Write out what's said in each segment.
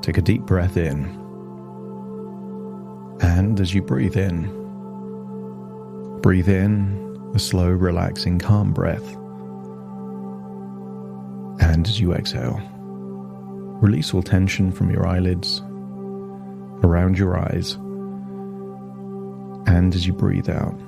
Take a deep breath in. And as you breathe in a slow, relaxing, calm breath. And as you exhale, release all tension from your eyelids, around your eyes. And as you breathe out,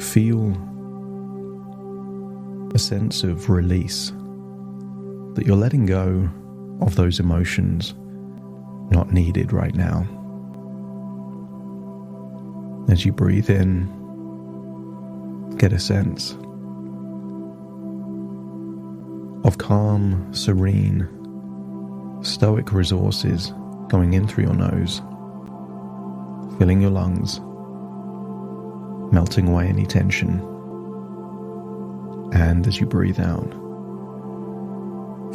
feel a sense of release, that you're letting go of those emotions not needed right now. As you breathe in, get a sense of calm, serene, stoic resources going in through your nose, filling your lungs, melting away any tension. And as you breathe out,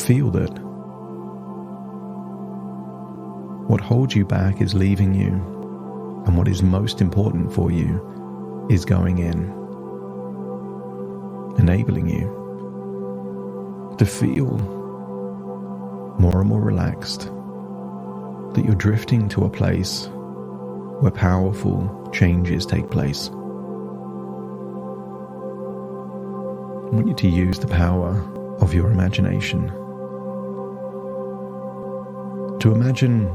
feel that what holds you back is leaving you, and what is most important for you is going in, enabling you to feel more and more relaxed, that you're drifting to a place where powerful changes take place. I want you to use the power of your imagination to imagine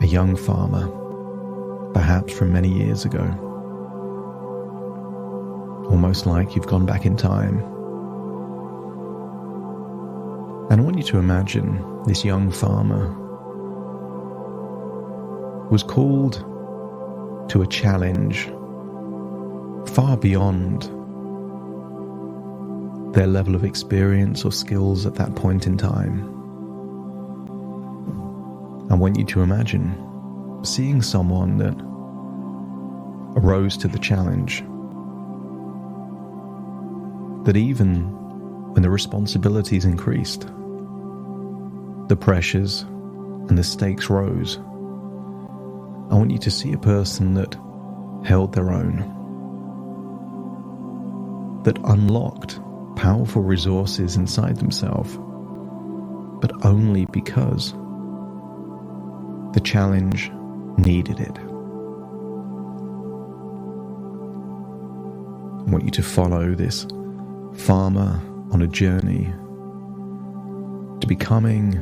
a young farmer, perhaps from many years ago, almost like you've gone back in time. And I want you to imagine this young farmer was called to a challenge far beyond their level of experience or skills at that point in time. I want you to imagine seeing someone that arose to the challenge, that even when the responsibilities increased, the pressures and the stakes rose, I want you to see a person that held their own, that unlocked powerful resources inside themselves, but only because the challenge needed it. I want you to follow this farmer on a journey to becoming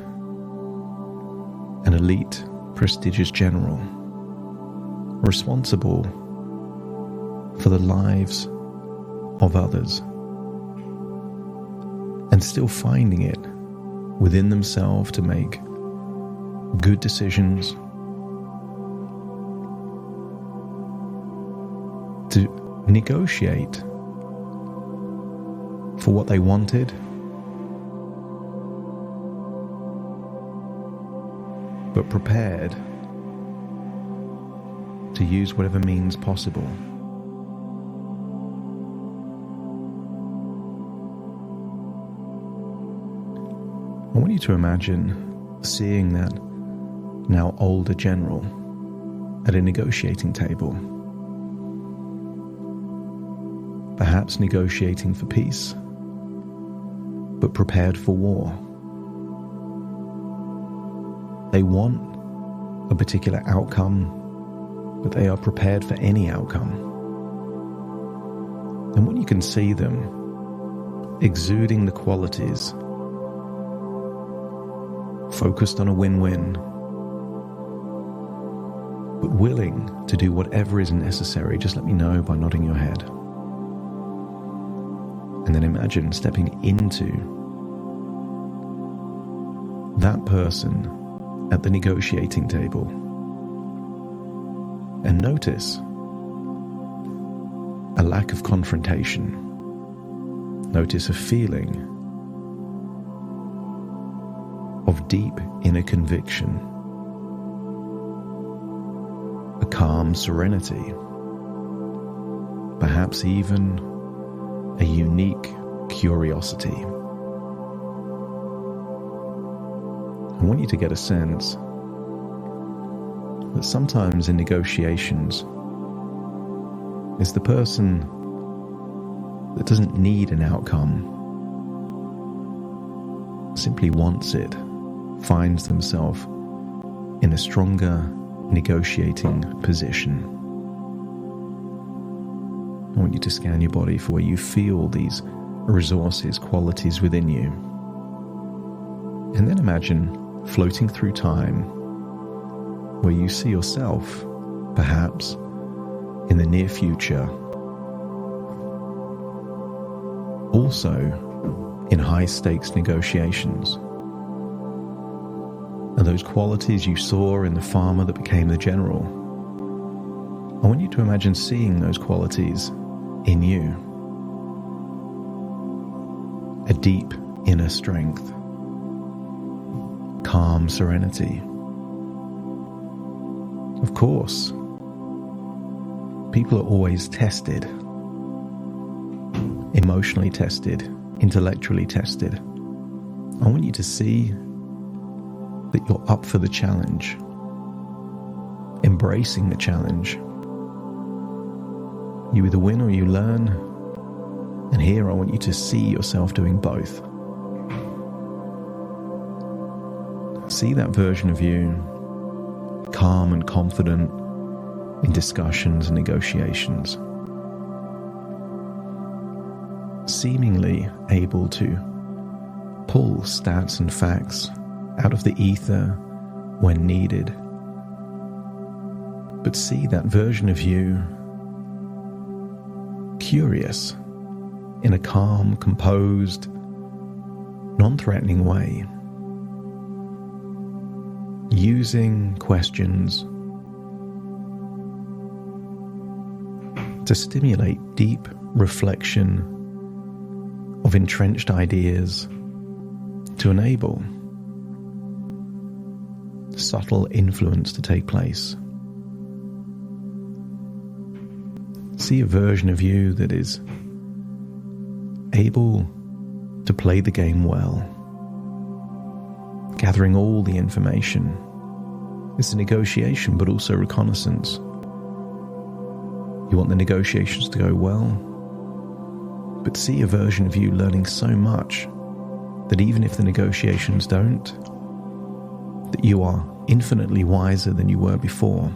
an elite, prestigious general, responsible for the lives of others, and still finding it within themselves to make good decisions, to negotiate for what they wanted, but prepared to use whatever means possible. I want you to imagine seeing that now older general at a negotiating table, perhaps negotiating for peace, but prepared for war. They want a particular outcome, but they are prepared for any outcome. And when you can see them exuding the qualities, focused on a win-win, but willing to do whatever is necessary, just let me know by nodding your head. And then imagine stepping into that person at the negotiating table, and notice a lack of confrontation. Notice a feeling of deep inner conviction, a calm serenity, perhaps even a unique curiosity. I want you to get a sense that sometimes in negotiations, it's the person that doesn't need an outcome, simply wants it finds themselves in a stronger negotiating position. I want you to scan your body for where you feel these resources, qualities within you. And then imagine floating through time where you see yourself, perhaps, in the near future, also in high-stakes negotiations. And those qualities you saw in the farmer that became the general, I want you to imagine seeing those qualities in you. A deep inner strength, calm serenity. Of course, people are always tested, emotionally tested, intellectually tested. I want you to see that you're up for the challenge, embracing the challenge. You either win or you learn, and here I want you to see yourself doing both. See that version of you, calm and confident in discussions and negotiations, seemingly able to pull stats and facts out of the ether when needed. But see that version of you curious in a calm, composed, non-threatening way, using questions to stimulate deep reflection of entrenched ideas, to enable subtle influence to take place. See a version of you that is able to play the game well, gathering all the information. It's a negotiation, but also reconnaissance. You want the negotiations to go well, but see a version of you learning so much that even if the negotiations don't, that you are infinitely wiser than you were before.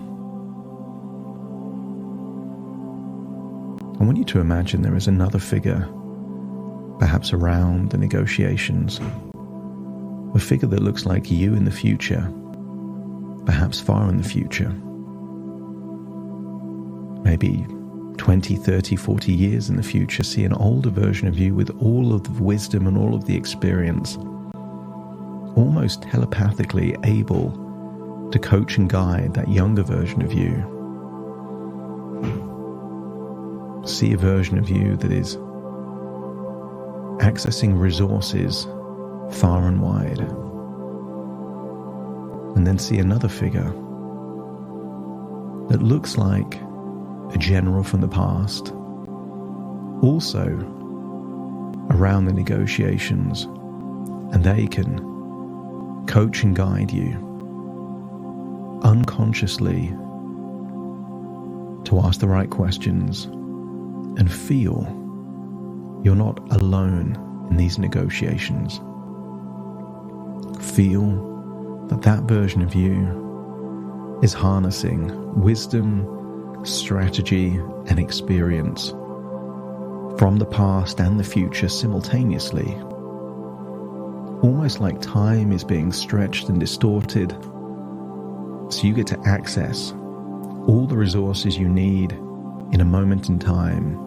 I want you to imagine there is another figure, perhaps around the negotiations, a figure that looks like you in the future, perhaps far in the future, maybe 20, 30, 40 years in the future. See an older version of you with all of the wisdom and all of the experience, almost telepathically able to coach and guide that younger version of you. See a version of you that is accessing resources far and wide. And then see another figure that looks like a general from the past, also around the negotiations, and they can coach and guide you unconsciously to ask the right questions and feel you're not alone in these negotiations. Feel that that version of you is harnessing wisdom, strategy, and experience from the past and the future simultaneously. Almost like time is being stretched and distorted, so you get to access all the resources you need in a moment in time,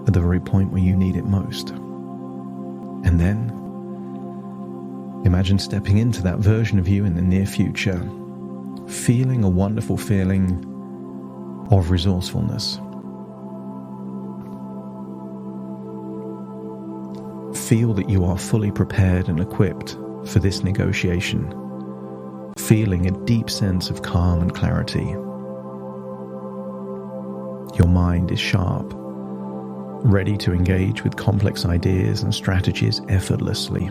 at the very point where you need it most. And then imagine stepping into that version of you in the near future, feeling a wonderful feeling of resourcefulness. Feel that you are fully prepared and equipped for this negotiation, feeling a deep sense of calm and clarity. Your mind is sharp, ready to engage with complex ideas and strategies effortlessly.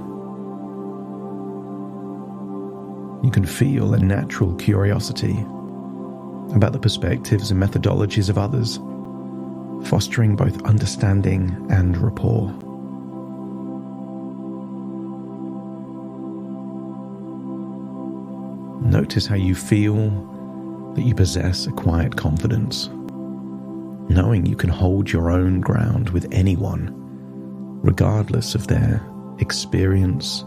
You can feel a natural curiosity about the perspectives and methodologies of others, fostering both understanding and rapport. Notice how you feel that you possess a quiet confidence, knowing you can hold your own ground with anyone, regardless of their experience,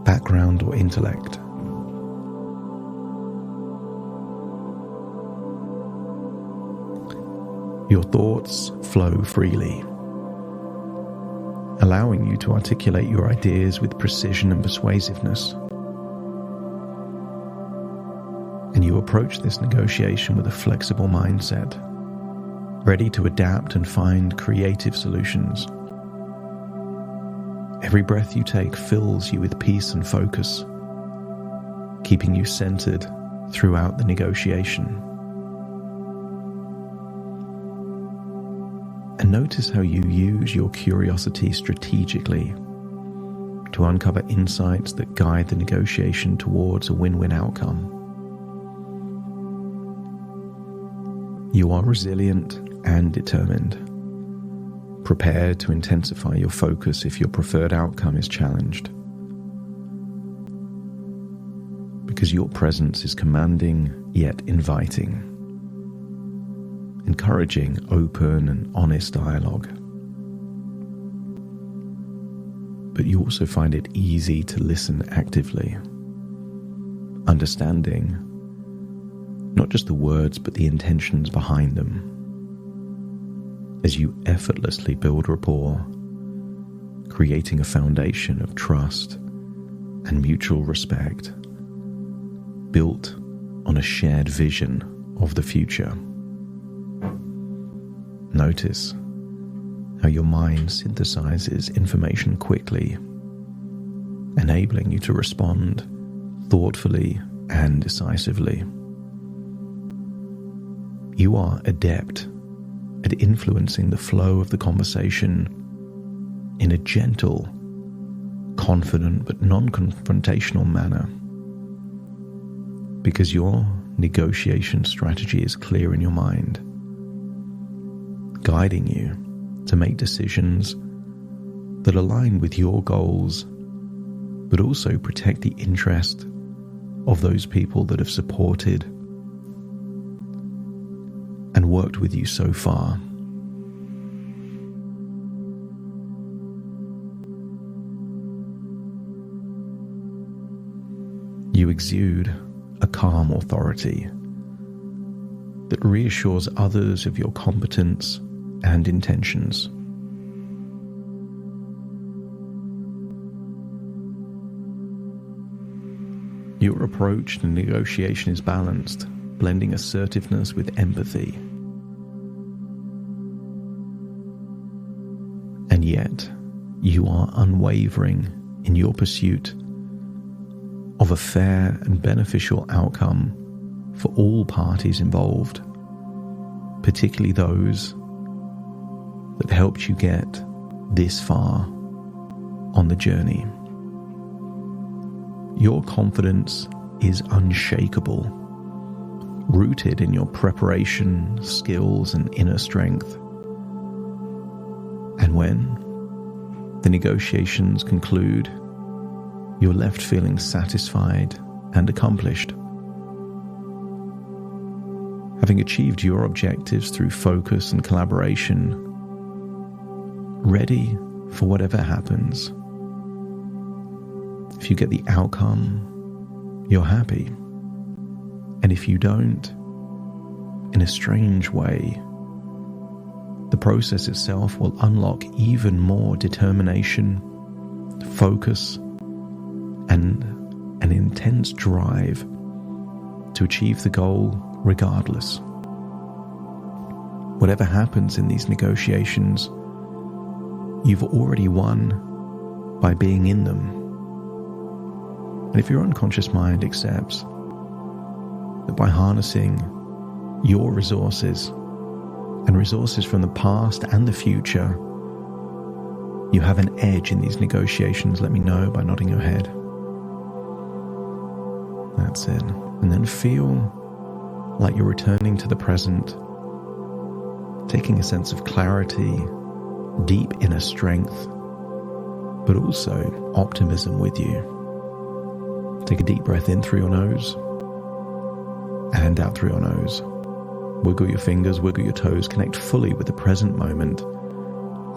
background, or intellect. Your thoughts flow freely, allowing you to articulate your ideas with precision and persuasiveness. And you approach this negotiation with a flexible mindset, ready to adapt and find creative solutions. Every breath you take fills you with peace and focus, keeping you centered throughout the negotiation. And notice how you use your curiosity strategically to uncover insights that guide the negotiation towards a win-win outcome. You are resilient and determined, prepared to intensify your focus if your preferred outcome is challenged. Because your presence is commanding yet inviting, encouraging open and honest dialogue. But you also find it easy to listen actively, understanding not just the words but the intentions behind them, as you effortlessly build rapport, creating a foundation of trust and mutual respect, built on a shared vision of the future. Notice how your mind synthesizes information quickly, enabling you to respond thoughtfully and decisively. You are adept at influencing the flow of the conversation in a gentle, confident but non-confrontational manner, because your negotiation strategy is clear in your mind, guiding you to make decisions that align with your goals, but also protect the interest of those people that have supported and worked with you so far. You exude a calm authority that reassures others of your competence and intentions. Your approach to negotiation is balanced, blending assertiveness with empathy. And yet, you are unwavering in your pursuit of a fair and beneficial outcome for all parties involved, particularly those that helped you get this far on the journey. Your confidence is unshakable, rooted in your preparation, skills, and inner strength. And when the negotiations conclude, you're left feeling satisfied and accomplished, having achieved your objectives through focus and collaboration, ready for whatever happens. If you get the outcome, you're happy. And if you don't, in a strange way, the process itself will unlock even more determination, focus, and an intense drive to achieve the goal regardless. Whatever happens in these negotiations, you've already won by being in them. And if your unconscious mind accepts that by harnessing your resources and resources from the past and the future, you have an edge in these negotiations, let me know by nodding your head. That's it. And then feel like you're returning to the present, taking a sense of clarity, deep inner strength, but also optimism with you. Take a deep breath in through your nose and out through your nose. Wiggle your fingers, wiggle your toes, connect fully with the present moment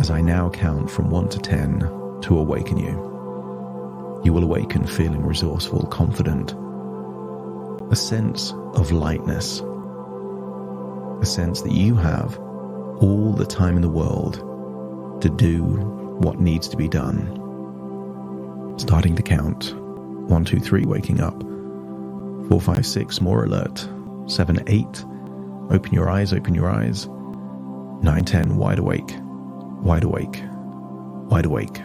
as I now count from 1 to 10 to awaken you. You will awaken feeling resourceful, confident, a sense of lightness, a sense that you have all the time in the world to do what needs to be done. Starting to count. 1, 2, 3, waking up. 4, 5, 6, more alert. 7, 8, open your eyes, open your eyes. 9, 10, wide awake, wide awake, wide awake.